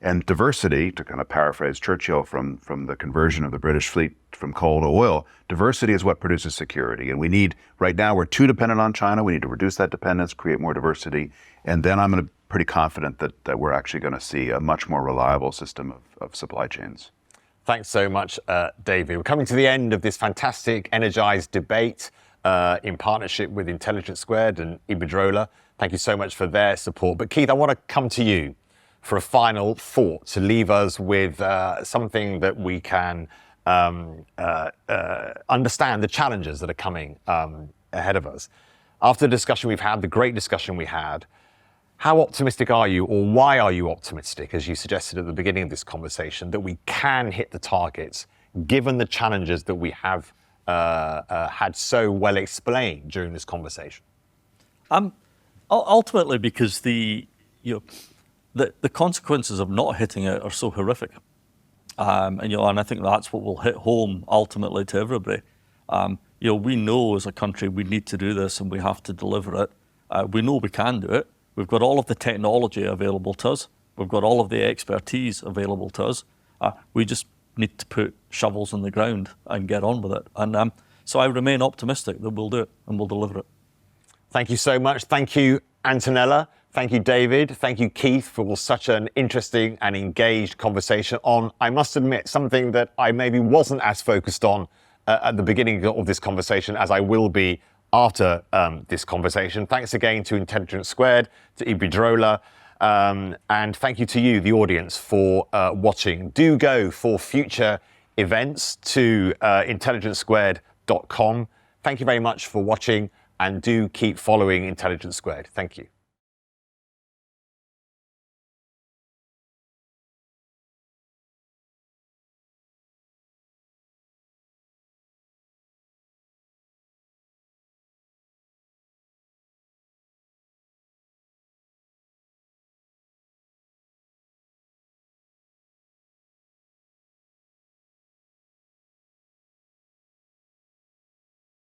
And diversity, to kind of paraphrase Churchill from the conversion of the British fleet from coal to oil, diversity is what produces security. And we need, right now, we're too dependent on China. We need to reduce that dependence, create more diversity. And then I'm pretty confident that we're actually going to see a much more reliable system of supply chains. Thanks so much, David. We're coming to the end of this fantastic, energized debate in partnership with Intelligence Squared and Iberdrola. Thank you so much for their support. But Keith, I want to come to you for a final thought to leave us with something that we can understand the challenges that are coming ahead of us. After the discussion we've had, the great discussion we had, how optimistic are you, or why are you optimistic, as you suggested at the beginning of this conversation, that we can hit the targets given the challenges that we have had so well explained during this conversation? Ultimately, because the consequences of not hitting it are so horrific, and I think that's what will hit home ultimately to everybody. We know as a country we need to do this and we have to deliver it. We know we can do it. We've got all of the technology available to us. We've got all of the expertise available to us. We just need to put shovels in the ground and get on with it. And so I remain optimistic that we'll do it and we'll deliver it. Thank you so much. Thank you, Antonella. Thank you, David. Thank you, Keith, for such an interesting and engaged conversation on, I must admit, something that I maybe wasn't as focused on at the beginning of this conversation, as I will be after this conversation. Thanks again to Intelligence Squared, to Iberdrola, and thank you to you, the audience, for watching. Do go for future events to IntelligenceSquared.com. Thank you very much for watching, and do keep following Intelligence Squared. Thank you.